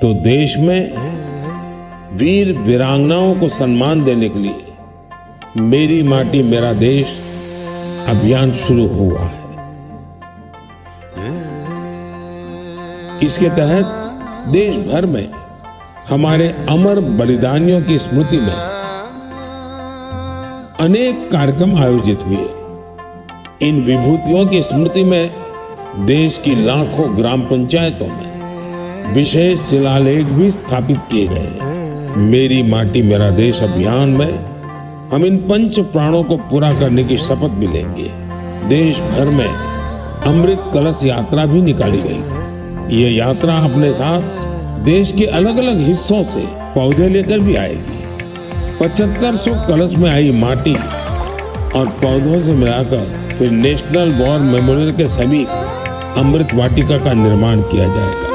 तो देश में वीर वीरांगनाओं को सम्मान देने के लिए मेरी माटी मेरा देश अभियान शुरू हुआ है। इसके तहत देश भर में हमारे अमर बलिदानियों की स्मृति में अनेक कार्यक्रम आयोजित हुए। इन विभूतियों की स्मृति में देश की लाखों ग्राम पंचायतों में विशेष शिलालेख भी स्थापित किए गए। मेरी माटी मेरा देश अभियान में हम इन पंच प्राणों को पूरा करने की शपथ भी लेंगे। देश भर में अमृत कलश यात्रा भी निकाली गई। ये यात्रा अपने साथ देश के अलग अलग हिस्सों से पौधे लेकर भी आएगी। 7500 कलश में आई माटी और पौधों से मिलाकर फिर नेशनल वॉर मेमोरियल के समीप अमृत वाटिका का निर्माण किया जाएगा।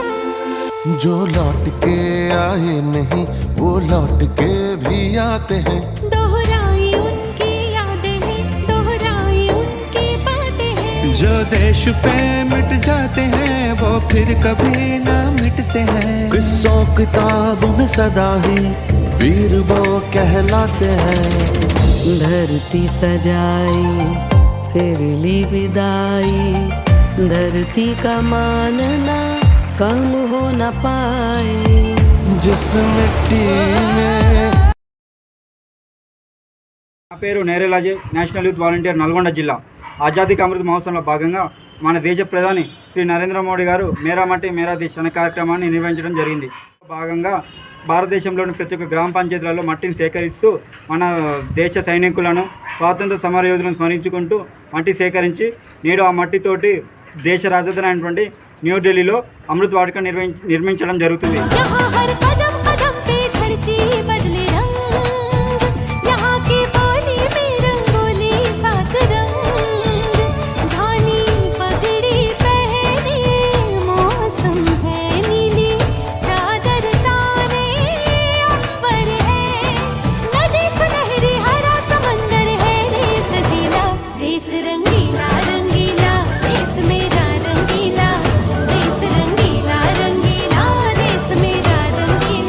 जो लौट के आए नहीं वो लौट के भी आते हैं। दोहराई उनकी यादें हैं, दोहराई उनकी बातें हैं। जो देश पे मिट जाते हैं वो फिर कभी ना मिटते हैं। किस्सों किताबों में सदा ही वीर वो कहलाते हैं। धरती सजाई फिर ली विदाई, धरती का मानना कम हो न पाए। जिस मिट्टी में నా పేరు నేరేలాజే నేషనల్ యూత్ వాలంటీర్ నల్గొండ జిల్లా ఆజాదీ కా అమృత్ మహోత్సవంలో భాగంగా మన దేశ ప్రధాని శ్రీ నరేంద్ర మోడీ గారు మేరా మట్టి మేరా దేశ్ అనే కార్యక్రమాన్ని నిర్వహించడం జరిగింది। భాగంగా భారతదేశంలోని ప్రతి ఒక్క గ్రామ పంచాయతీలలో మట్టిని సేకరిస్తూ మన దేశ సైనికులను స్వాతంత్ర సమరయోధులను స్మరించుకుంటూ మట్టి సేకరించి నేడు ఆ మట్టితోటి దేశ రాజధాని అయినటువంటి న్యూఢిల్లీలో అమృత్ వాటిక నిర్మించడం జరుగుతుంది। यहाँ हर कदम कदम पे धरती बदले रंग, यहाँ की बोली में रंगोली सात रंग। धानी पगड़ी पहने मौसम है नीली, चादर तारे अंबर है। नदी सुनहरी हरा समंदर है रेस गीला। देश रंगीला रंगीला देश मेरा रंगीला। देश रंगीला रंगीला देश मेरा रंगीला।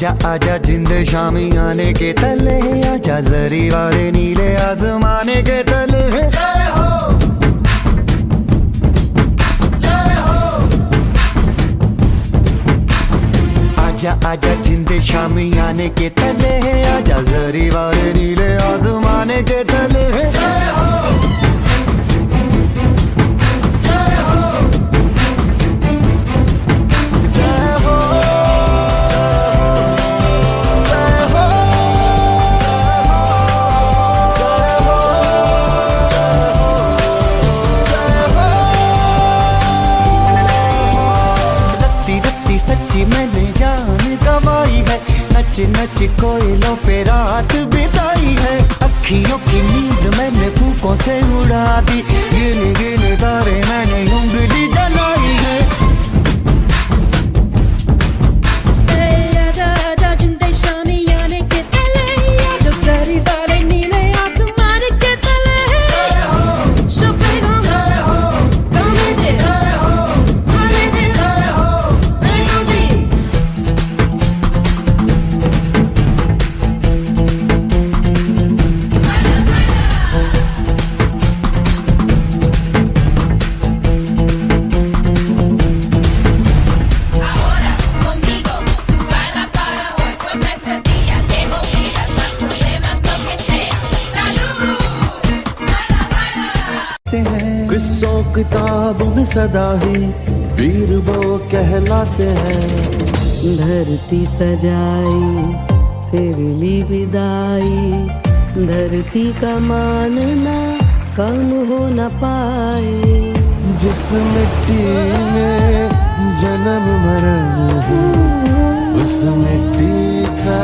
आजा आजा जिंद शामी आने के तले, आजा जरी वाले नीले आसमाने के तले। जय हो जय हो, आजा आजा जिंद शामी आने के तले, आजा जरी वाले नीले आसमाने के तले। जय हो सच्ची मैंने जान गवाई है, नच नच कोयलों पे रात बिताई है। अखियों की नींद मैंने फूकों से उड़ा दी, गिन गिन तारे मैंने उंगली जलाई है। आजा आजा जिंदे शामी आने के तले, आजा सरी वाले नीले आसमान के तले। किस्सों किताबों में सदा ही वीर वो कहलाते हैं। धरती सजाई फिर ली विदाई, धरती का मानना कम हो न पाए। जिस मिट्टी में जन्म मरण है, उस मिट्टी का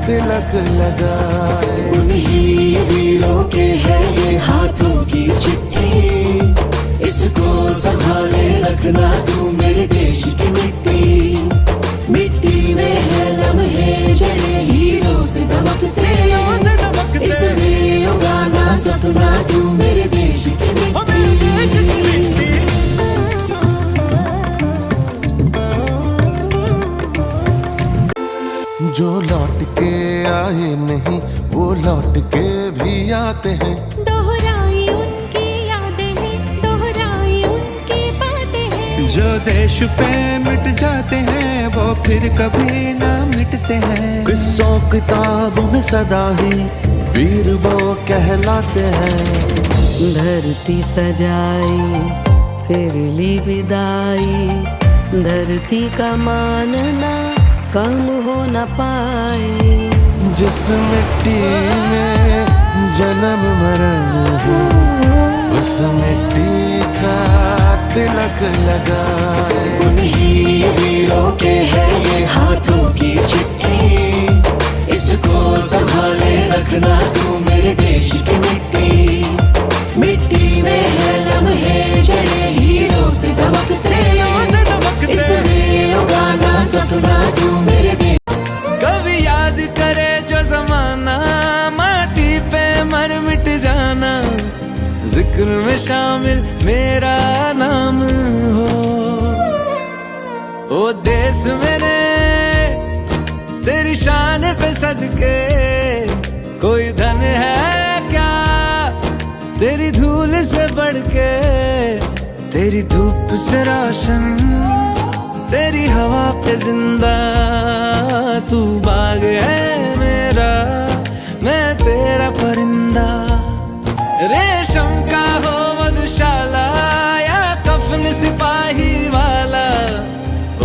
तिलक लगाए। उन्हीं वीरों के है ये हाथों की चिट्ठी, इसको संभाले रखना तू मेरे देश की मिट्टी। मिट्टी में है लम्हे जड़े हीरों से दमकते, इसमें उगाना सपना तू मेरे देश की मिट्टी। जो लौट के आए नहीं वो लौट के भी आते हैं। दोहराई उनकी यादें हैं, दोहराई उनकी बातें हैं। जो देश पे मिट जाते हैं वो फिर कभी ना मिटते हैं। किस्सों किताबों में सदा ही वीर वो कहलाते हैं। धरती सजाई फिर ली विदाई, धरती का मानना कम हो न पाए। जिस मिट्टी में जन्म मरण है, उस मिट्टी का तिलक लगाए। उन्हीं वीरों के है ये हाथों की चिट्ठी, इसको संभाले रखना तू मेरे देश की मिट्टी। मिट्टी में है लम्हे जड़े हीरों से दमकते, इसमें उगाना सपना तू मेरे देश। कभी याद करे जो जमाना, माटी पे मर मिट जाना, जिक्र में शामिल मेरा नाम हो। ओ देश मेरे तेरी शान पे सदके, कोई धन है क्या तेरी धूल से बढ़ के। तेरी धूप से रोशन, तेरी हवा पे जिंदा, तू बाग है मेरा, मैं तेरा परिंदा। रेशम का हो मधुशाला या कफन सिपाही वाला,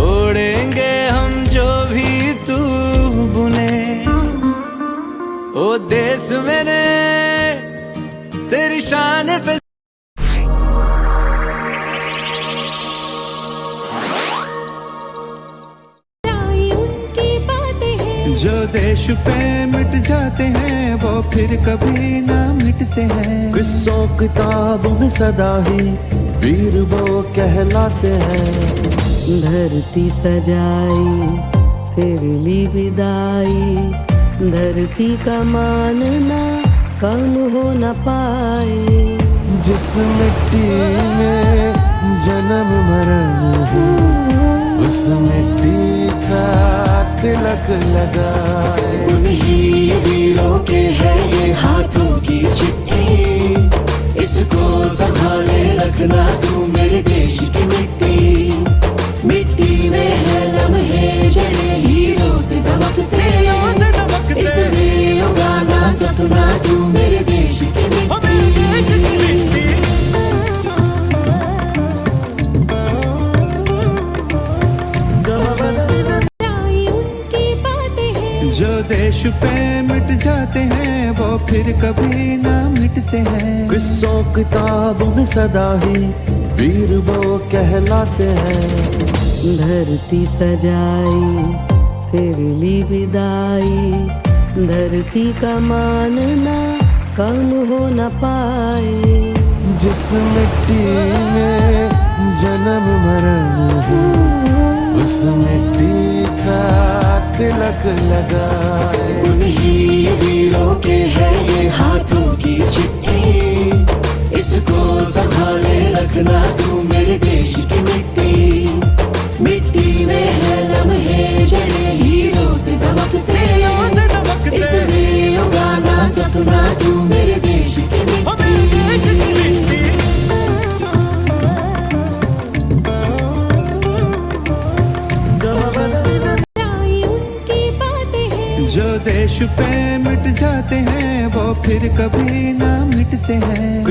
ओढ़ेंगे हम जो भी तू बुने। ओ देश मेरे तेरी शान पे जो देश पे मिट जाते हैं वो फिर कभी ना मिटते हैं। किस्सों किताबों में सदा ही वीर वो कहलाते हैं। धरती सजाई फिर ली विदाई, धरती का मानना कम हो न पाए। जिस मिट्टी में जन्म मरण है, उस मिट्टी का तिलक लगाए। उन्हीं वीरों के है ये हाथों की चिट्ठी, इसको संभाले रखना तू मेरे देश की मिट्टी। मिट्टी में है लम्हे जड़े हीरों से दमकते, इसमें उगाना सपना तू मेरे देश की मिट्टी। आई उनकी बातें हैं जो देश पे मिट जाते हैं वो फिर कभी ना मिटते हैं। किस्सों किताबों में सदा ही वीर वो कहलाते हैं। धरती सजाई फिर ली विदाई, धरती का मानना कम हो न पाए। जिस मिट्टी में जन्म मरण है उस मिट्टी का तिलक लगाए। उन्हीं वीरों के है ये हाथों की चिट्ठी, इसको संभाले रखना तू मेरे देश की मिट्टी। मिट्टी में है लम्हे जड़े हीरों से दमकते, इसमें उगाना सपना तू मेरे देश की मिट्टी। आई उनकी बातें हैं जो देश पे मिट जाते हैं वो फिर कभी ना मिटते हैं।